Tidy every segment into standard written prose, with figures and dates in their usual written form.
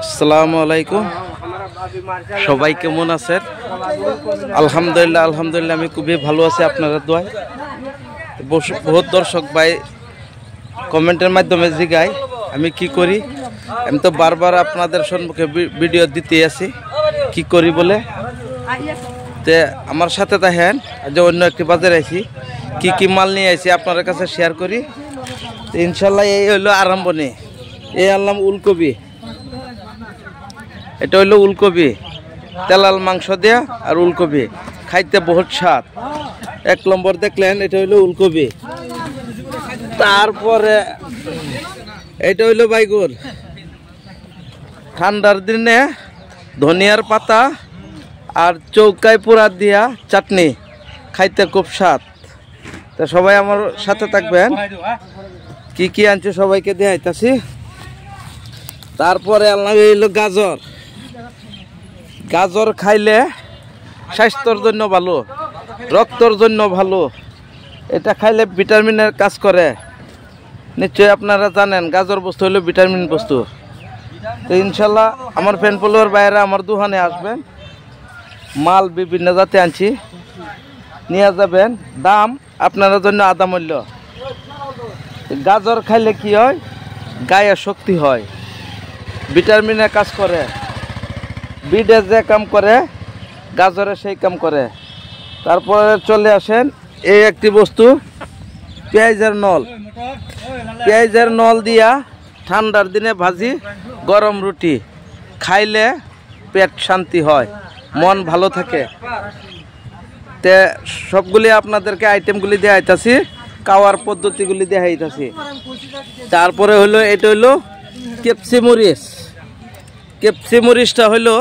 আসসালামু আলাইকুম। সবাই কেমন আছেন? আলহামদুলিল্লাহ আলহামদুলিল্লাহ আমি খুবই ভালো আছি আপনারা দোয়ায়। বহুত দর্শক ভাই কমেন্টের মাধ্যমে জিগায় আমি কি করি। আমি তো বারবার আপনাদের সম্মুখে ভিডিও দিতে আছি কি করি বলে। তে আমার সাথে দেখেন যে অন্য একটি বাজারে আইছি, কি কি মাল নিয়ে আইছি আপনাদের কাছে শেয়ার করি। তো ইনশাল্লাহ এই হইলো আরম্ভণি। এই আনলাম উলকপি, এটা হইলো উলকপি, তেলাল মাংস দেয়া আর উলকপি খাইতে বহুত স্বাদ। এক নম্বর দেখলেন এটা হইলো উলকপি। তারপরে এটা হইলো বাইগুন, ঠান্ডার দিনে ধনিয়ার পাতা আর চৌকায় পোড়া দিয়া চাটনি খাইতে খুব স্বাদ। তো সবাই আমার সাথে থাকবেন, কি কি আনছে সবাইকে দেখাইতাছি। তারপরে আল্লাহ হইলো গাজর, গাজর খাইলে স্বাস্থ্যর জন্য ভালো, রক্তর জন্য ভালো। এটা খাইলে ভিটামিনের কাজ করে, নিশ্চয়ই আপনারা জানেন। গাজর বস্তু হলো ভিটামিন বস্তু। তো ইনশাল্লাহ আমার ফ্যান ফলোয়ার বাইরে আমার দোকানে আসবেন, মাল বিভিন্ন জাতে আনছি, নিয়ে যাবেন। দাম আপনার জন্য আধা মূল্য। গাজর খাইলে কি হয়, গায়ে শক্তি হয়, ভিটামিনের কাজ করে। বিডে যে কাম করে গাজরে সেই কাম করে। তারপরে চলে আসেন এই একটি বস্তু, পেঁয়াজের নল। পেঁয়াজের নল দিয়া ঠান্ডার দিনে ভাজি গরম রুটি খাইলে পেট শান্তি হয়, মন ভালো থাকে। তে সবগুলি আপনাদেরকে আইটেমগুলি দেখাইতাছি, খাওয়ার পদ্ধতিগুলি দেখাইতাছি। তারপরে হলো এটা হইলো কেপসি মরিচ। কেপসি মরিচটা হইলো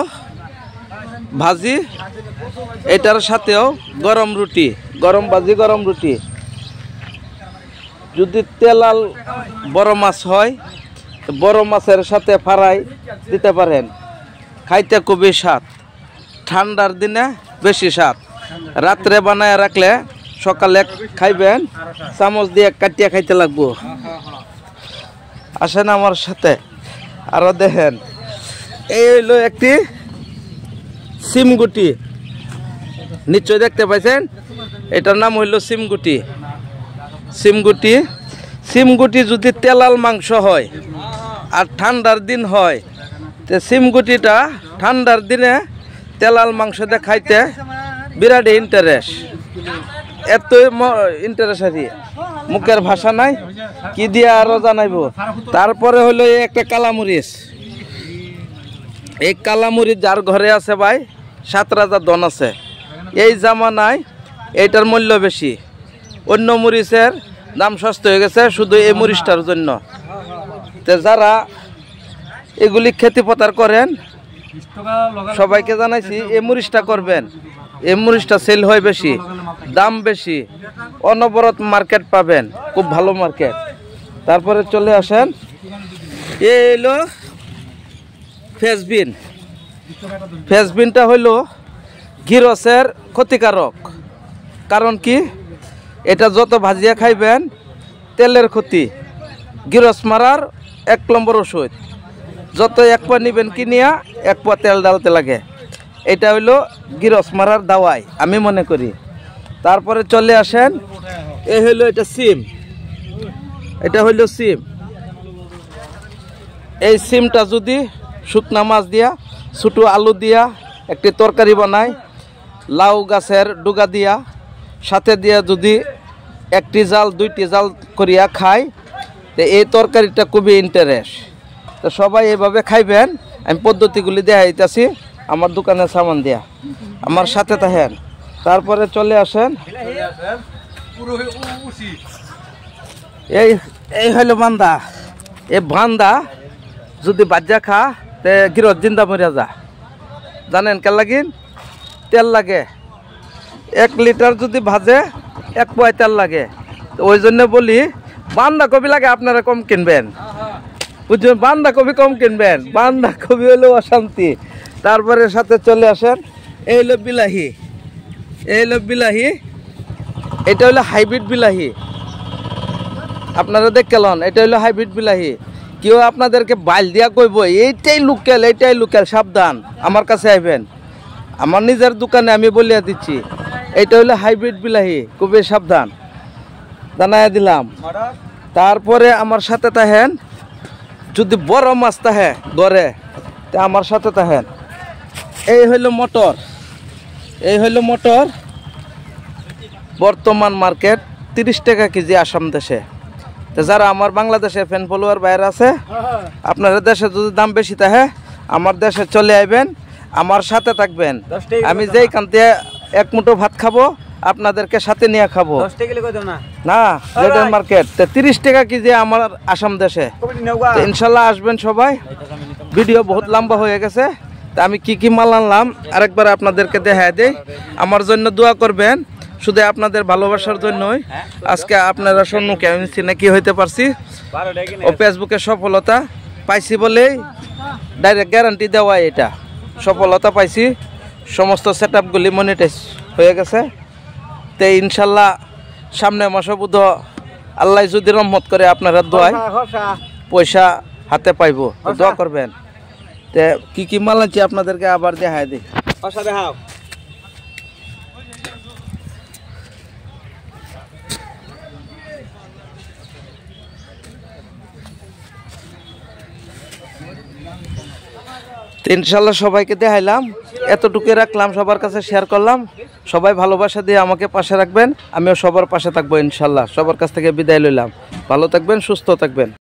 ভাজি, এটার সাথেও গরম রুটি, গরম ভাজি গরম রুটি। যদি তেলাল বড় মাছ হয়, বড় মাছের সাথে ফ্রাই দিতে পারেন, খাইতে খুবই স্বাদ। ঠান্ডার দিনে বেশি স্বাদ। রাত্রে বানায় রাখলে সকালে খাইবেন, চামচ দিয়ে কাটিয়া খাইতে লাগবো। আসেন আমার সাথে আরো দেখেন। এই হইলো একটি সিমগুটি, নিশ্চয় দেখতে পাইছেন। এটার নাম হইল সিমগুটি। সিমগুটি, সিমগুটি যদি তেলাল মাংস হয় আর ঠান্ডার দিন হয়, তো সিমগুটিটা ঠান্ডার দিনে তেলাল মাংস দিয়ে খাইতে বিরাট ইন্টারেস্ট। এত ইন্টারেস্ট আর মুখের ভাষা নাই, কি দিয়ে আরো জানাইব। তারপরে হইলো এই একটা কালামরিচ। এই কালামরিচ যার ঘরে আছে ভাই, 7 রাজা দন আছে। এই জামানায় এইটার মূল্য বেশি, অন্য মরিচের দাম সস্তা হয়ে গেছে শুধু এই মরিচটার জন্য। তো যারা এগুলি খেতি পথার করেন সবাইকে জানাইছি এই মরিচটা করবেন। এই মরিচটা সেল হয় বেশি, দাম বেশি, অনবরত মার্কেট পাবেন, খুব ভালো মার্কেট। তারপরে চলে আসেন এই হইলো ফ্রেঞ্চবিন। ফ্রেঞ্চবিনটা হইলো গিরসের ক্ষতিকারক। কারণ কি, এটা যত ভাজিয়া খাইবেন তেলের ক্ষতি, গিরস মারার 1 নম্বর ওষুধ। যত 1 পা নিবেন কিনিয়া 1 পা তেল ডালতে লাগে। এটা হইলো গিরস মারার দাওয়াই আমি মনে করি। তারপরে চলে আসেন এই হইলো এটা সিম। এটা হইলো সিম। এই সিমটা যদি শুকনা মাছ দিয়া, ছোটো আলু দিয়া একটি তরকারি বানায়, লাউ গাছের ডুগা দিয়া সাথে দিয়া যদি 1টি জাল 2টি জাল করিয়া খায়, তো এই তরকারিটা খুবই ইন্টারেস্ট। তো সবাই এইভাবে খাইবেন। আমি পদ্ধতিগুলি দেখাইতেছি আমার দোকানের সামান দিয়া, আমার সাথে থাকেন। তারপরে চলে আসেন এই হইলো বান্দা। এই বান্দা যদি বাজ্যা খা তে গিরত জিন্দা মরিয়া যা। জানেন কে লাগিন? তেল লাগে। 1 লিটার যদি ভাজে 1 পোয়া তেল লাগে। ওই জন্য বলি বাঁধাকপি লাগে আপনারা কম কিনবেন, বুঝছেন? বাঁধাকপি কম কিনবেন, বাঁধাকপি হলো অশান্তি। তারপরে সাথে চলে আসেন এই হলো বিলাহি। এই হলো বিলাহি, এটা হলো হাইব্রিড বিলাহি। আপনারা দেখলেন এটা হলো হাইব্রিড বিলাহি। কেউ আপনাদেরকে বাইল দিয়া কইব এইটাই লোকাল সাবধান আমার কাছে আইবেন। আমার নিজের দোকানে আমি বলিয়া দিচ্ছি এইটা হলো হাইব্রিড বিলাহি, খুবই সাবধান জানাইয়া দিলাম। তারপরে আমার সাথে থাকেন, যদি বড় মাছ থাকে গড়ে তা আমার সাথে থাকেন। এই হইল মটর, বর্তমান মার্কেট 30 টাকা কেজি আসাম দেশে। তো যারা আমার বাংলাদেশে ফ্যান ফলোয়ার বাইরে আছে, আপনারা দেশে যদি দাম বেশি থাকে আমার দেশে চলে আইবেন, আমার সাথে থাকবেন। আমি যেই কান্তে এক মুঠো ভাত খাবো আপনাদেরকে সাথে নিয়ে খাবো না। রেডের মার্কেট 30 টাকা কেজি আমার আসাম দেশে। ইনশাল্লাহ আসবেন সবাই। ভিডিও বহুত লম্বা হয়ে গেছে, তা আমি কি মাল আনলাম আরেকবার আপনাদেরকে দেখায় দেই। আমার জন্য দোয়া করবেন, শুধু আপনাদের ভালোবাসার জন্যই আজকে আপনারা সম্মুখে আমি চিনাকি হইতে পারছি ও ফেসবুকে সফলতা পাইছি বলেই ডাইরেক্ট গ্যারান্টি দেওয়া। এটা সফলতা পাইছি, সমস্ত সেট আপগুলি মনিটাইজ হয়ে গেছে। তো ইনশাল্লাহ সামনে মাসে বুধ আল্লাহ যদি রহমত করে আপনারা দোয়ায় পয়সা হাতে পাইব, দোয়া করবেন। তে কি মাল আনছি আপনাদেরকে আবার দেখায় দিই। ইনশাল্লাহ সবাইকে দেখাইলাম, এতটুকু রাখলাম, সবার কাছে শেয়ার করলাম। সবাই ভালোবাসা দিয়ে আমাকে পাশে রাখবেন, আমিও সবার পাশে থাকবো ইনশাল্লাহ। সবার কাছ থেকে বিদায় লইলাম, ভালো থাকবেন, সুস্থ থাকবেন।